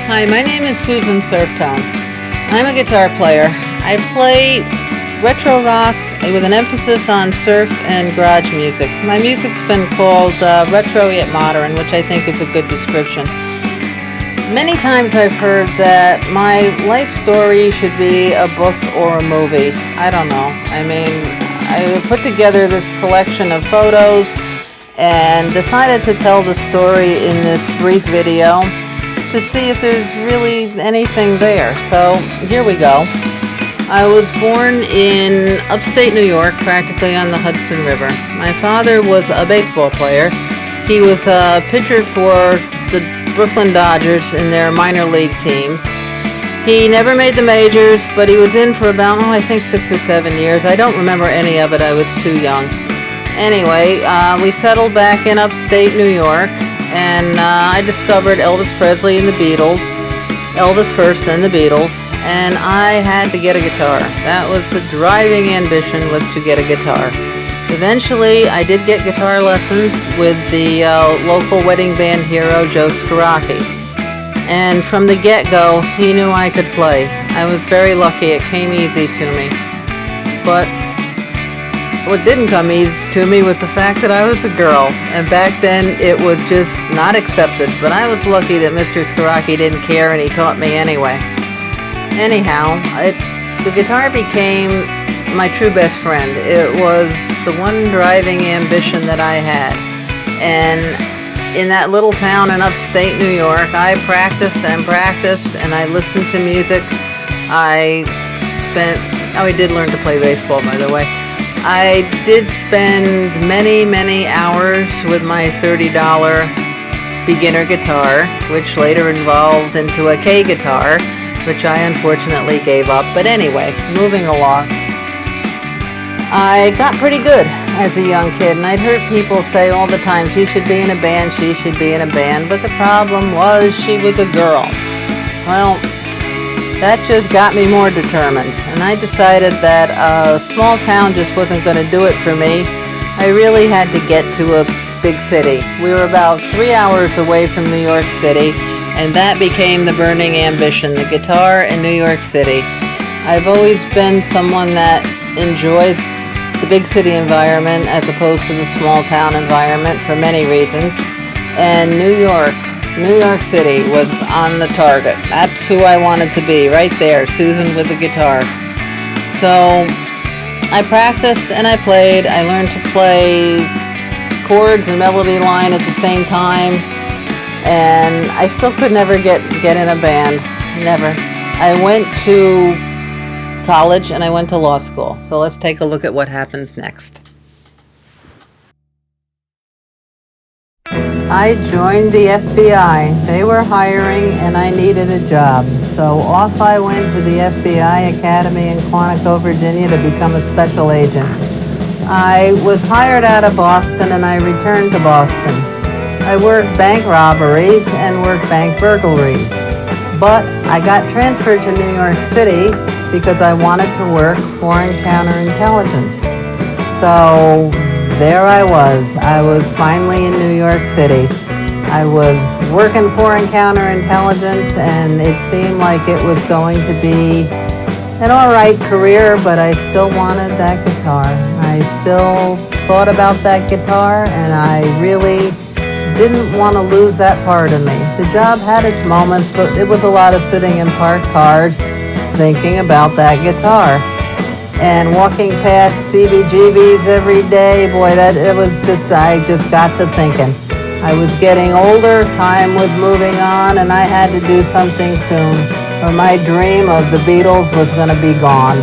Hi, my name is Susan SurfTone. I'm a guitar player. I play retro rock with an emphasis on surf and garage music. My music's been called retro yet modern, which I think is a good description. Many times I've heard that my life story should be a book or a movie. I don't know. I mean, I put together this collection of photos and decided to tell the story in this brief video to see if there's really anything there. So here we go. I was born in upstate New York, practically on the Hudson River. My father was a baseball player. He was a pitcher for the Brooklyn Dodgers in their minor league teams. He never made the majors, but he was in for about, I think 6 or 7 years. I don't remember any of it. I was too young. Anyway, we settled back in upstate New York, and I discovered Elvis Presley and the Beatles. Elvis first, then the Beatles, and I had to get a guitar. That was the driving ambition, was to get a guitar. Eventually, I did get guitar lessons with the local wedding band hero, Joe Scaracchi. And from the get-go, he knew I could play. I was very lucky. It came easy to me. But what didn't come easy to me was the fact that I was a girl, and back then it was just not accepted, but I was lucky that Mr. Scaracchi didn't care and he taught me anyway. Anyhow, the guitar became my true best friend. It was the one driving ambition that I had, and in that little town in upstate New York, I practiced and I listened to music. I did learn to play baseball, by the way. I did spend many hours with my $30 beginner guitar, which later evolved into a K guitar, which I unfortunately gave up. But anyway, moving along. I got pretty good as a young kid, and I'd heard people say all the time, she should be in a band, she should be in a band, but the problem was she was a girl. Well, that just got me more determined, and I decided that a small town just wasn't going to do it for me. I really had to get to a big city. We were about 3 hours away from New York City, and that became the burning ambition, the guitar in New York City. I've always been someone that enjoys the big city environment as opposed to the small town environment for many reasons, and New York City was on the target. That's who I wanted to be, right there, Susan with the guitar. So I practiced and I played. I learned to play chords and melody line at the same time, and I still could never get in a band. Never. I went to college and I went to law school. So let's take a look at what happens next. I joined the FBI. They were hiring and I needed a job. So off I went to the FBI Academy in Quantico, Virginia to become a special agent. I was hired out of Boston and I returned to Boston. I worked bank robberies and worked bank burglaries. But I got transferred to New York City because I wanted to work foreign counterintelligence. So there I was. I was finally in New York City. I was working foreign counterintelligence, and it seemed like it was going to be an all right career, but I still wanted that guitar. I still thought about that guitar, and I really didn't want to lose that part of me. The job had its moments, but it was a lot of sitting in parked cars thinking about that guitar. And walking past CBGBs every day, boy, I just got to thinking. I was getting older, time was moving on, and I had to do something soon, or my dream of the Beatles was going to be gone.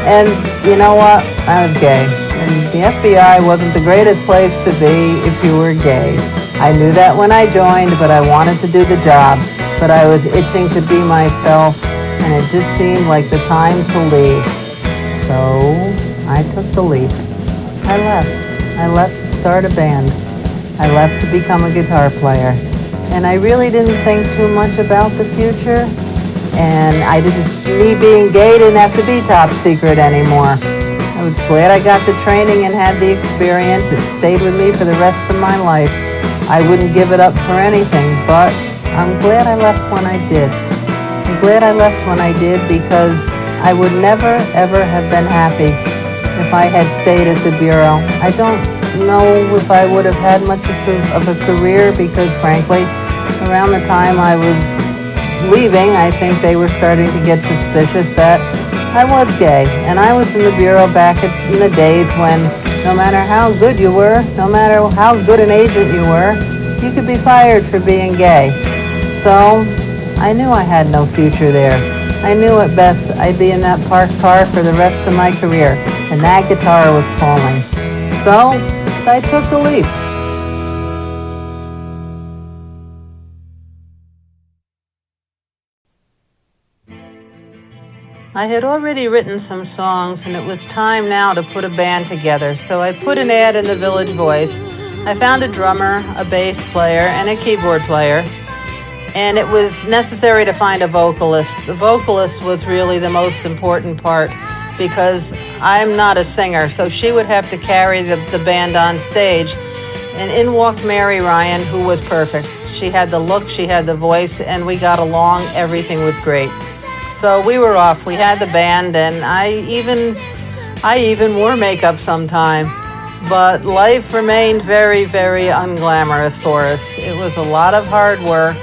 And you know what? I was gay. And the FBI wasn't the greatest place to be if you were gay. I knew that when I joined, but I wanted to do the job. But I was itching to be myself, and it just seemed like the time to leave. So I took the leap. I left. I left to start a band. I left to become a guitar player. And I really didn't think too much about the future. And me being gay didn't have to be top secret anymore. I was glad I got the training and had the experience. It stayed with me for the rest of my life. I wouldn't give it up for anything, but I'm glad I left when I did. I'm glad I left when I did because I would never, ever have been happy if I had stayed at the Bureau. I don't know if I would have had much of a career because, frankly, around the time I was leaving, I think they were starting to get suspicious that I was gay. And I was in the Bureau back in the days when no matter how good you were, no matter how good an agent you were, you could be fired for being gay. So I knew I had no future there. I knew at best I'd be in that parked car for the rest of my career, and that guitar was calling. So I took the leap. I had already written some songs, and it was time now to put a band together. So I put an ad in the Village Voice. I found a drummer, a bass player, and a keyboard player. And it was necessary to find a vocalist. The vocalist was really the most important part because I'm not a singer, so she would have to carry the band on stage. And in walked Mary Ryan, who was perfect. She had the look, she had the voice, and we got along. Everything was great. So we were off. We had the band, and I even wore makeup sometime. But life remained very, very unglamorous for us. It was a lot of hard work.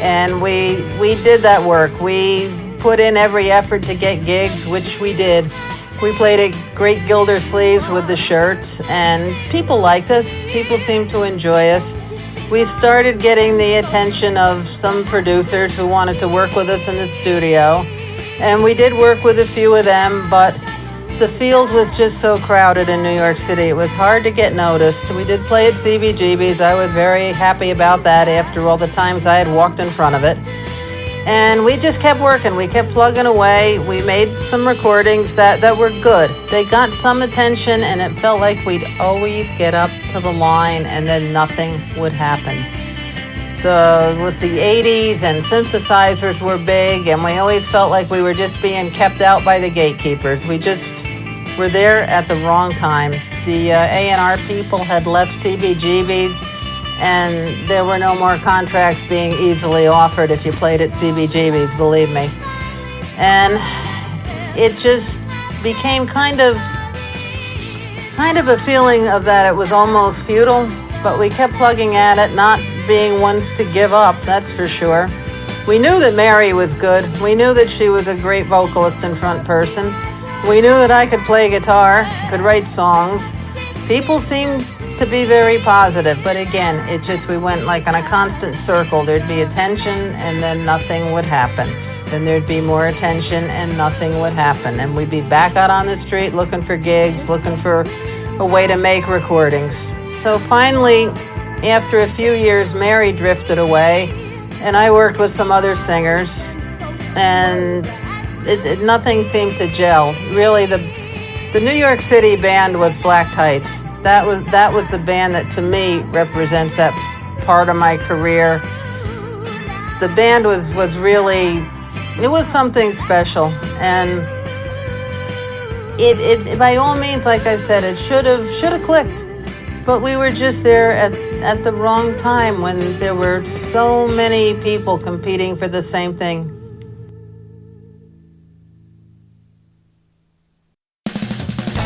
And we did that work. We put in every effort to get gigs, which we did. We played at Great Gildersleeves with the shirts, and people liked us. People seemed to enjoy us. We started getting the attention of some producers who wanted to work with us in the studio. And we did work with a few of them, but the field was just so crowded in New York City. It was hard to get noticed. We did play at CBGB's. I was very happy about that after all the times I had walked in front of it. And we just kept working. We kept plugging away. We made some recordings that were good. They got some attention, and it felt like we'd always get up to the line and then nothing would happen. So with the 80s and synthesizers were big, and we always felt like we were just being kept out by the gatekeepers. We just were there at the wrong time. The A&R people had left CBGB's, and there were no more contracts being easily offered if you played at CBGB's, believe me. And it just became kind of a feeling of that it was almost futile, but we kept plugging at it, not being ones to give up, that's for sure. We knew that Mary was good. We knew that she was a great vocalist and front person. We knew that I could play guitar, could write songs. People seemed to be very positive, but again, we went like on a constant circle. There'd be attention and then nothing would happen. Then there'd be more attention and nothing would happen. And we'd be back out on the street looking for gigs, looking for a way to make recordings. So finally, after a few years, Mary drifted away, and I worked with some other singers, and nothing seemed to gel. Really, the New York City band was Black Tights. That was the band that, to me, represents that part of my career. The band was really, it was something special, and it by all means, like I said, it should have clicked. But we were just there at the wrong time when there were so many people competing for the same thing.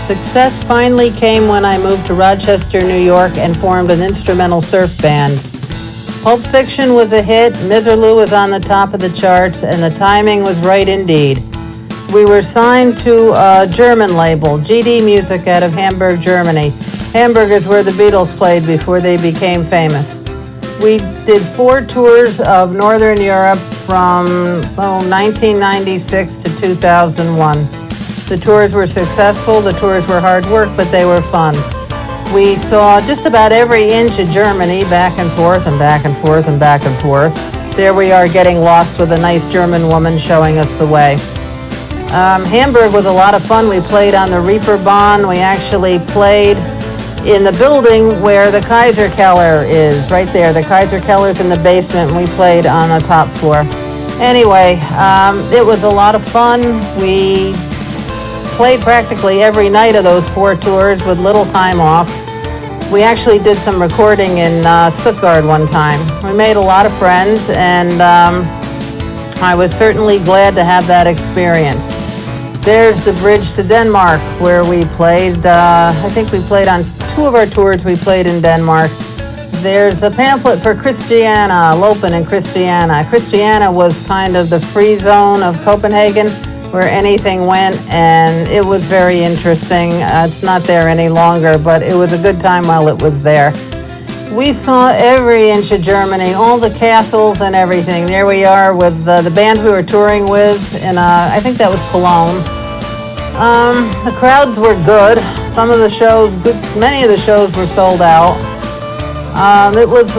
Success finally came when I moved to Rochester, New York, and formed an instrumental surf band. Pulp Fiction was a hit, Miserlou was on the top of the charts, and the timing was right indeed. We were signed to a German label, GD Music, out of Hamburg, Germany. Hamburg is where the Beatles played before they became famous. We did 4 tours of Northern Europe from 1996 to 2001. The tours were successful, the tours were hard work, but they were fun. We saw just about every inch of Germany, back and forth and back and forth and back and forth. There we are getting lost with a nice German woman showing us the way. Hamburg was a lot of fun. We played on the Reeperbahn. We actually played in the building where the Kaiser Keller is, right there. The Kaiser Keller's in the basement, and we played on the top floor. Anyway, it was a lot of fun. We played practically every night of those 4 tours with little time off. We actually did some recording in Stuttgart one time. We made a lot of friends, and I was certainly glad to have that experience. There's the bridge to Denmark, where we played. I think we played on 2 of our tours. We played in Denmark. There's a pamphlet for Christiana, Lopen and Christiana. Christiana was kind of the free zone of Copenhagen, where anything went, and it was very interesting. It's not there any longer, but it was a good time while it was there. We saw every inch of Germany, all the castles and everything. There we are with the band we were touring with, and I think that was Cologne. The crowds were good. Some of the shows, many of the shows were sold out. It was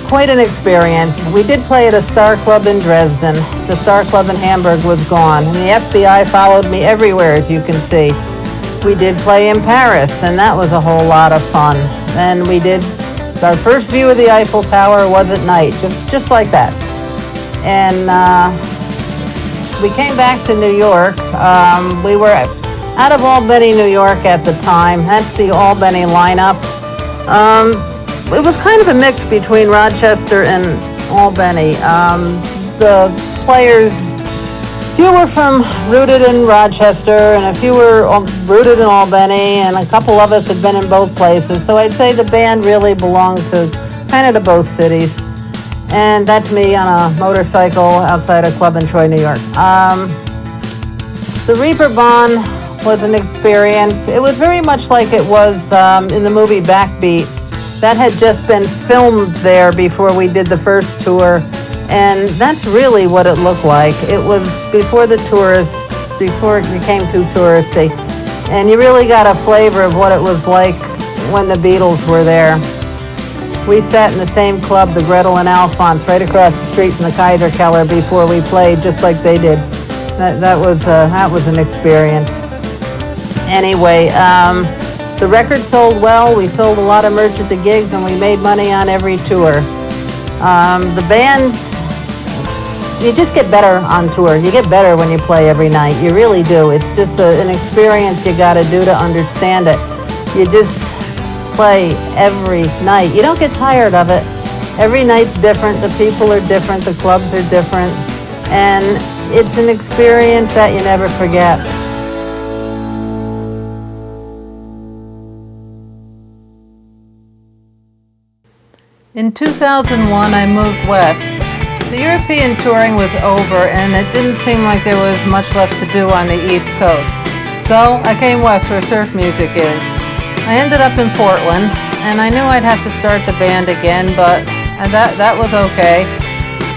quite an experience. We did play at a Star Club in Dresden. The Star Club in Hamburg was gone. And the FBI followed me everywhere, as you can see. We did play in Paris, and that was a whole lot of fun. And we did, our first view of the Eiffel Tower was at night, just like that. And we came back to New York. We were out of Albany, New York at the time. That's the Albany lineup. It was kind of a mix between Rochester and Albany. The players, few were rooted in Rochester, and a few were rooted in Albany, and a couple of us had been in both places. So I'd say the band really belonged to kind of to both cities. And that's me on a motorcycle outside a club in Troy, New York. The Reeperbahn was an experience. It was very much like it was in the movie Backbeat. That had just been filmed there before we did the first tour, and that's really what it looked like. It was before the tourists, before it became too touristy, and you really got a flavor of what it was like when the Beatles were there. We sat in the same club, the Gretel and Alphonse, right across the street from the Kaiser Keller before we played, just like they did. That was an experience. Anyway, the record sold well. We sold a lot of merch at the gigs, and we made money on every tour. The band, you just get better on tour. You get better when you play every night. You really do. It's just an experience you got to do to understand it. You just play every night. You don't get tired of it. Every night's different. The people are different. The clubs are different. And it's an experience that you never forget. In 2001, I moved west. The European touring was over, and it didn't seem like there was much left to do on the East Coast. So I came west where surf music is. I ended up in Portland, and I knew I'd have to start the band again, but that was okay.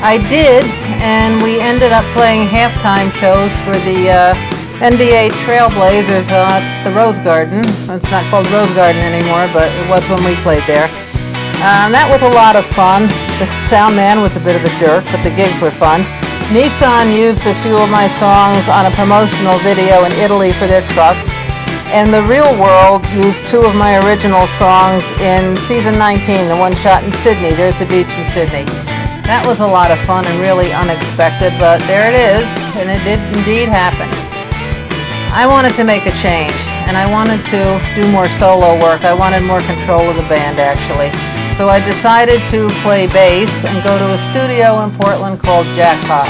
I did, and we ended up playing halftime shows for the NBA Trailblazers at the Rose Garden. It's not called Rose Garden anymore, but it was when we played there. That was a lot of fun. The sound man was a bit of a jerk, but the gigs were fun. Nissan used a few of my songs on a promotional video in Italy for their trucks, and The Real World used 2 of my original songs in season 19, the one shot in Sydney. There's the beach in Sydney. That was a lot of fun and really unexpected, but there it is, and it did indeed happen. I wanted to make a change, and I wanted to do more solo work. I wanted more control of the band, actually. So I decided to play bass and go to a studio in Portland called Jackpot,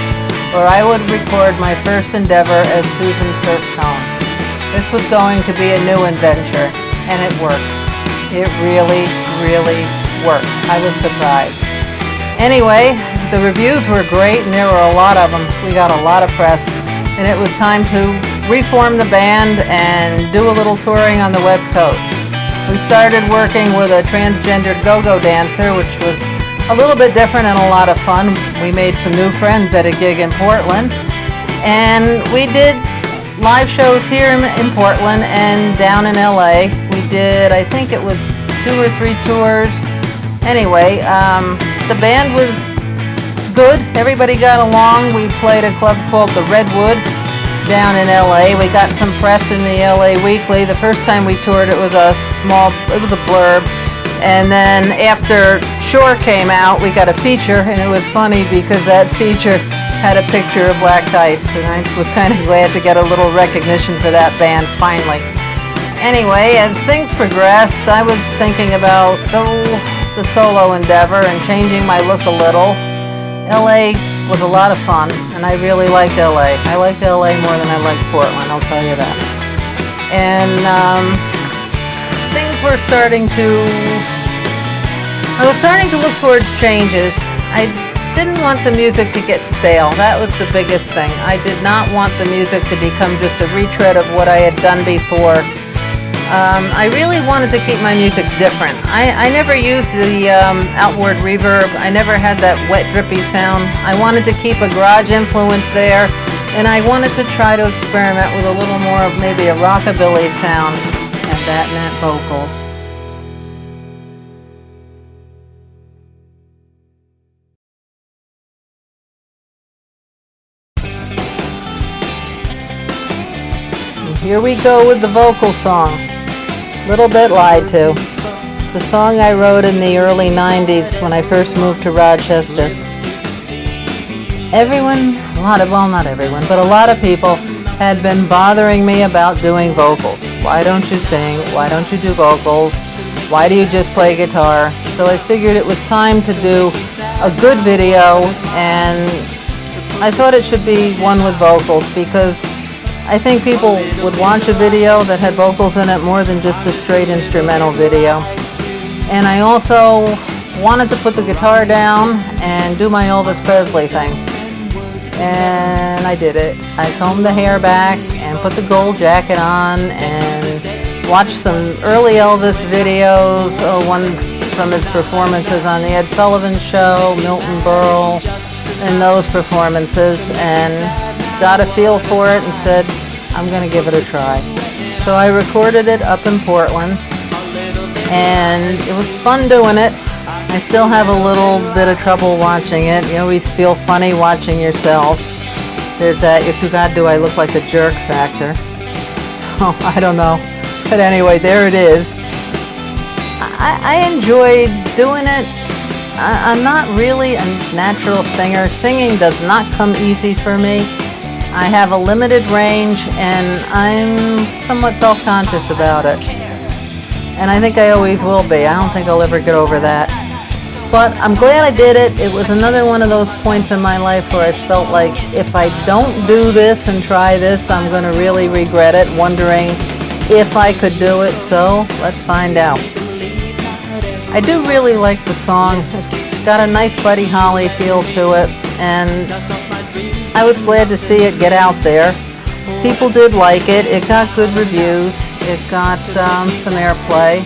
where I would record my first endeavor as Susan SurfTone. This was going to be a new adventure, and it worked. It really, really worked. I was surprised. Anyway, the reviews were great, and there were a lot of them. We got a lot of press, and it was time to reform the band and do a little touring on the West Coast. We started working with a transgendered go-go dancer, which was a little bit different and a lot of fun. We made some new friends at a gig in Portland, and we did live shows here in Portland and down in LA. We did, I think it was 2 or 3 tours. Anyway, the band was good. Everybody got along. We played a club called the Redwood down in LA. We got some press in the LA Weekly. The first time we toured, it was a blurb. And then after Shore came out, we got a feature, and it was funny because that feature had a picture of Black Tights, and I was kind of glad to get a little recognition for that band finally. Anyway, as things progressed, I was thinking about the solo endeavor and changing my look a little. LA was a lot of fun, and I really liked LA. I liked LA more than I liked Portland, I'll tell you that. And things were I was starting to look towards changes. I didn't want the music to get stale. That was the biggest thing. I did not want the music to become just a retread of what I had done before. I really wanted to keep my music different. I never used the outward reverb. I never had that wet, drippy sound. I wanted to keep a garage influence there, and I wanted to try to experiment with a little more of maybe a rockabilly sound, and that meant vocals. And here we go with the vocal song. Little bit lied to. It's a song I wrote in the early 90s when I first moved to Rochester. Not everyone, but a lot of people had been bothering me about doing vocals. Why don't you sing? Why don't you do vocals? Why do you just play guitar? So I figured it was time to do a good video, and I thought it should be one with vocals because I think people would watch a video that had vocals in it more than just a straight instrumental video. And I also wanted to put the guitar down and do my Elvis Presley thing. And I did it. I combed the hair back and put the gold jacket on and watched some early Elvis videos, ones from his performances on The Ed Sullivan Show, Milton Berle, and those performances, and got a feel for it and said, I'm going to give it a try. So I recorded it up in Portland, and it was fun doing it. I still have a little bit of trouble watching it. You always feel funny watching yourself. There's that, do I look like a jerk factor. So, I don't know. But anyway, there it is. I enjoyed doing it. I'm not really a natural singer. Singing does not come easy for me. I have a limited range, and I'm somewhat self-conscious about it. And I think I always will be. I don't think I'll ever get over that. But I'm glad I did it. It was another one of those points in my life where I felt like if I don't do this and try this, I'm going to really regret it, wondering if I could do it. So let's find out. I do really like the song. It's got a nice Buddy Holly feel to it, and I was glad to see it get out there. People did like it. It got good reviews. It got some airplay,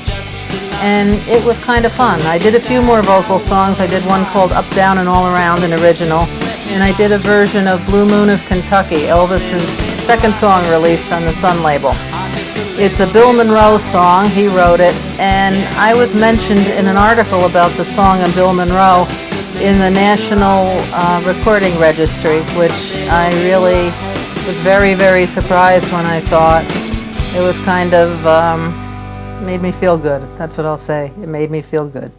and it was kind of fun. I did a few more vocal songs. I did one called Up, Down, and All Around, an original, and I did a version of Blue Moon of Kentucky, Elvis's second song released on the Sun label. It's a Bill Monroe song. He wrote it, and I was mentioned in an article about the song on Bill Monroe in the National Recording Registry, which I really was very, very surprised when I saw it. It was kind of made me feel good. That's what I'll say. It made me feel good.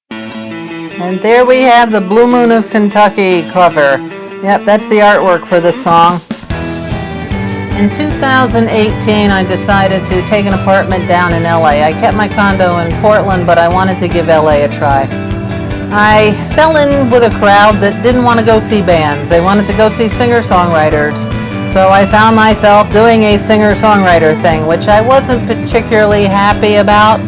And there we have the Blue Moon of Kentucky cover. Yep, that's the artwork for this song. In 2018, I decided to take an apartment down in LA. I kept my condo in Portland, but I wanted to give LA a try. I fell in with a crowd that didn't want to go see bands. They wanted to go see singer-songwriters. So I found myself doing a singer-songwriter thing, which I wasn't particularly happy about.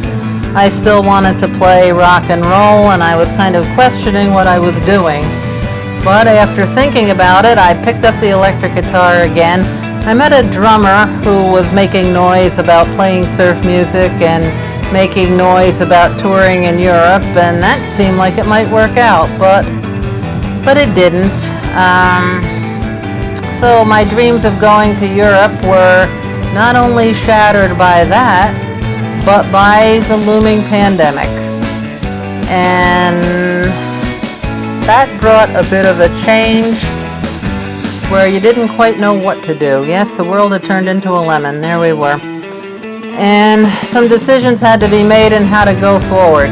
I still wanted to play rock and roll, and I was kind of questioning what I was doing. But after thinking about it, I picked up the electric guitar again. I met a drummer who was making noise about playing surf music and making noise about touring in Europe, and that seemed like it might work out, but it didn't. So my dreams of going to Europe were not only shattered by that, but by the looming pandemic. And that brought a bit of a change where you didn't quite know what to do. Yes, the world had turned into a lemon. There we were. And some decisions had to be made in how to go forward.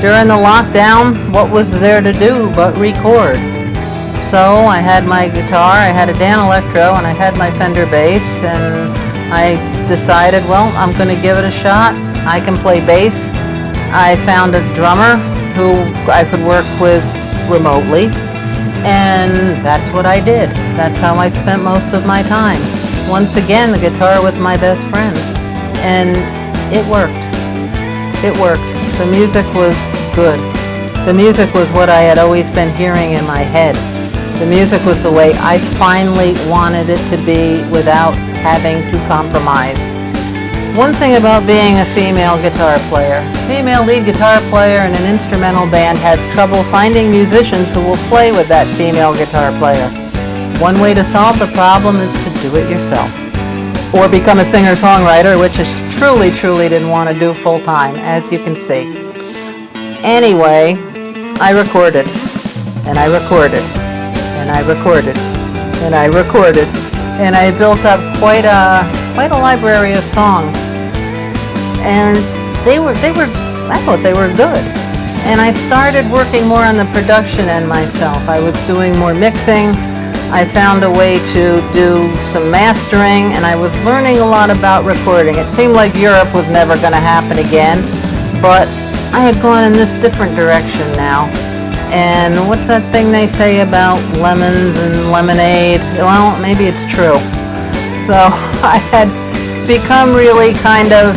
During the lockdown, what was there to do but record? So I had my guitar, I had a Dan Electro, and I had my Fender bass, and I decided, well, I'm going to give it a shot. I can play bass. I found a drummer who I could work with remotely, and that's what I did. That's how I spent most of my time. Once again, the guitar was my best friend, and it worked. It worked. The music was good. The music was what I had always been hearing in my head. The music was the way I finally wanted it to be without having to compromise. One thing about being a female guitar player, female lead guitar player in an instrumental band has trouble finding musicians who will play with that female guitar player. One way to solve the problem is to do it yourself. Or become a singer-songwriter, which I truly didn't want to do full-time, as you can see. Anyway, I recorded, and I recorded, and I recorded, and I recorded, and I built up quite a library of songs, and I thought they were good. And I started working more on the production end myself. I was doing more mixing. I found a way to do some mastering, and I was learning a lot about recording. It seemed like Europe was never going to happen again, but I had gone in this different direction now. And what's that thing they say about lemons and lemonade? Well, maybe it's true. So I had become really kind of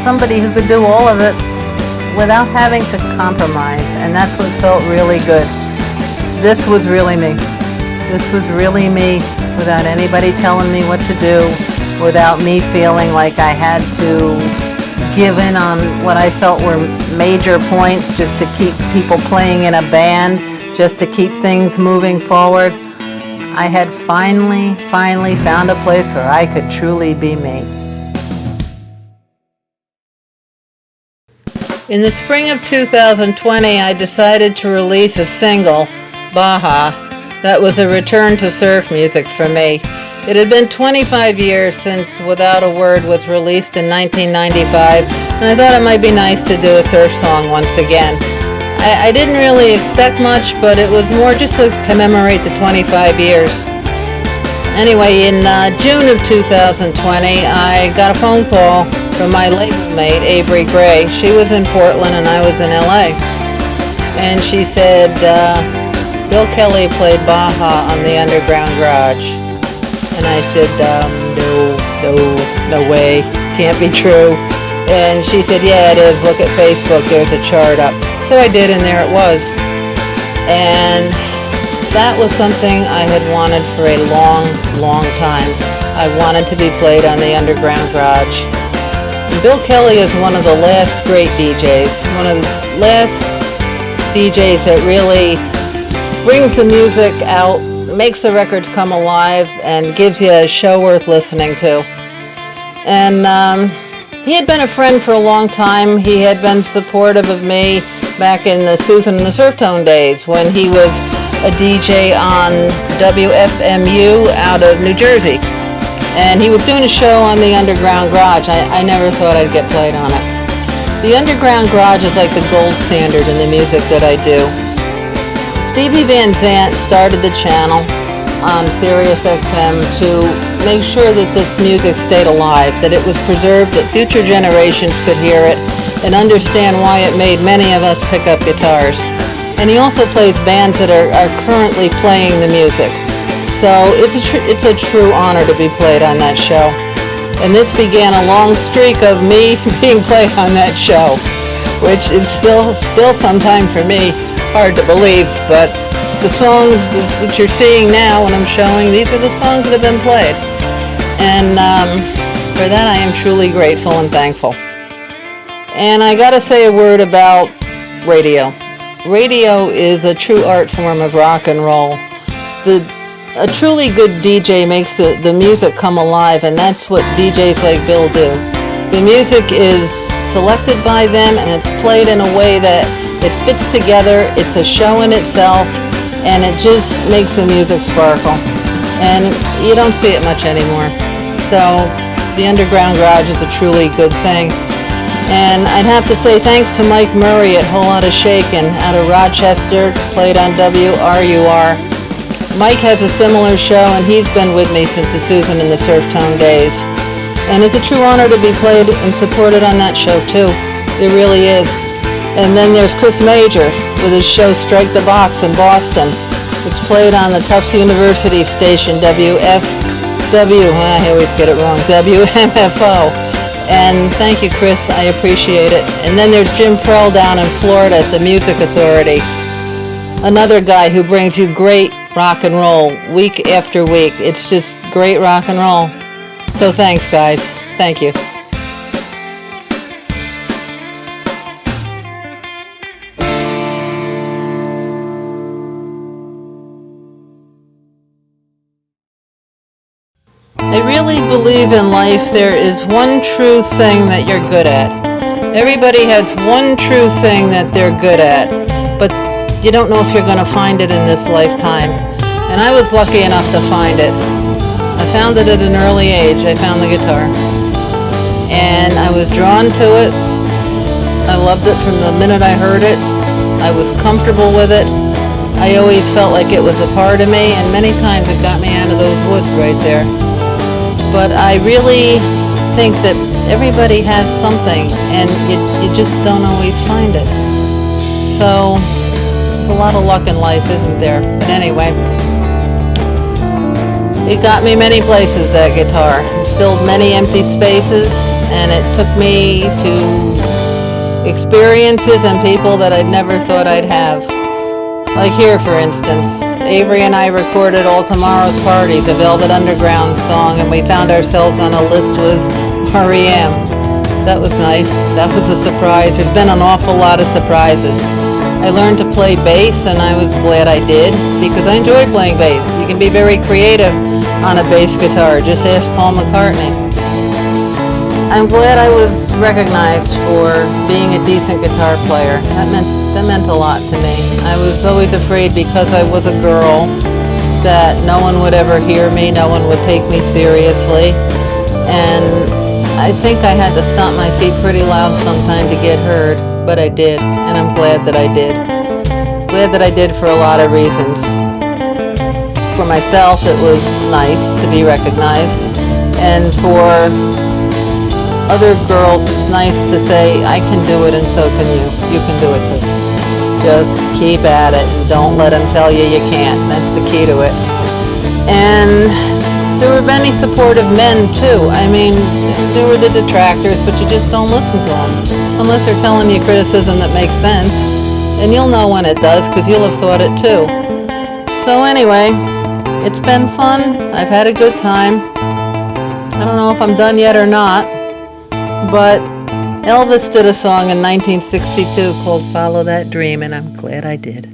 somebody who could do all of it without having to compromise, and that's what felt really good. This was really me. This was really me, without anybody telling me what to do, without me feeling like I had to give in on what I felt were major points just to keep people playing in a band, just to keep things moving forward. I had finally found a place where I could truly be me. In the spring of 2020, I decided to release a single, Baja, that was a return to surf music for me. It had been 25 years since Without a Word was released in 1995, and I thought it might be nice to do a surf song once again. I didn't really expect much, but it was more just to commemorate the 25 years. Anyway, in June of 2020, I got a phone call from my label mate, Avory Gray. She was in Portland and I was in LA. And she said, Bill Kelly played Baja on the Underground Garage. And I said, no way, can't be true. And she said, yeah, it is, look at Facebook, there's a chart up. So I did, and there it was. And that was something I had wanted for a long time. I wanted to be played on the Underground Garage. And Bill Kelly is one of the last great DJs, one of the last DJs that really brings the music out, makes the records come alive, and gives you a show worth listening to. And he had been a friend for a long time. He had been supportive of me back in the Susan and the SurfTone days when he was a DJ on WFMU out of New Jersey. And he was doing a show on the Underground Garage. I never thought I'd get played on it. The Underground Garage is like the gold standard in the music that I do. Stevie Van Zandt started the channel on Sirius XM to make sure that this music stayed alive, that it was preserved, that future generations could hear it and understand why it made many of us pick up guitars. And he also plays bands that are currently playing the music. So it's a true honor to be played on that show. And this began a long streak of me being played on that show, which is still sometime for me hard to believe, but the songs that you're seeing now when I'm showing, these are the songs that have been played. And for that I am truly grateful and thankful. And I gotta say a word about radio. Radio is a true art form of rock and roll. A truly good DJ makes the music come alive, and that's what DJs like Bill do. The music is selected by them, and it's played in a way that it fits together. It's a show in itself, and it just makes the music sparkle. And you don't see it much anymore. So the Underground Garage is a truly good thing. And I'd have to say thanks to Mike Murray at Whole Lotta Shakin' out of Rochester, played on WRUR. Mike has a similar show, and he's been with me since the Susan and the SurfTone days. And it's a true honor to be played and supported on that show, too. It really is. And then there's Chris Major with his show Strike the Box in Boston. It's played on the Tufts University station, I always get it wrong, WMFO. And thank you, Chris, I appreciate it. And then there's Jim Prell down in Florida at the Music Authority. Another guy who brings you great rock and roll week after week. It's just great rock and roll. So thanks, guys. Thank you. I really believe in life there is one true thing that you're good at. Everybody has one true thing that they're good at, but you don't know if you're going to find it in this lifetime. And I was lucky enough to find it. I found it at an early age. I found the guitar. And I was drawn to it. I loved it from the minute I heard it. I was comfortable with it. I always felt like it was a part of me, and many times it got me out of those woods right there. But I really think that everybody has something, and you just don't always find it. So, it's a lot of luck in life, isn't there? But anyway, it got me many places, that guitar. It filled many empty spaces, and it took me to experiences and people that I'd never thought I'd have. Like here, for instance, Avory and I recorded All Tomorrow's Parties, a Velvet Underground song, and we found ourselves on a list with R.E.M. That was nice. That was a surprise. There's been an awful lot of surprises. I learned to play bass, and I was glad I did, because I enjoy playing bass. You can be very creative on a bass guitar. Just ask Paul McCartney. I'm glad I was recognized for being a decent guitar player. That meant a lot to me. I was always afraid because I was a girl that no one would ever hear me, no one would take me seriously. And I think I had to stomp my feet pretty loud sometime to get heard, but I did, and I'm glad that I did. Glad that I did for a lot of reasons. For myself, it was nice to be recognized, and for other girls, it's nice to say, I can do it and so can you. You can do it too. Just keep at it and don't let them tell you you can't. That's the key to it. And there were many supportive men too. I mean, there were the detractors, but you just don't listen to them. Unless they're telling you criticism that makes sense. And you'll know when it does, because you'll have thought it too. So anyway, it's been fun. I've had a good time. I don't know if I'm done yet or not. But Elvis did a song in 1962 called Follow That Dream, and I'm glad I did.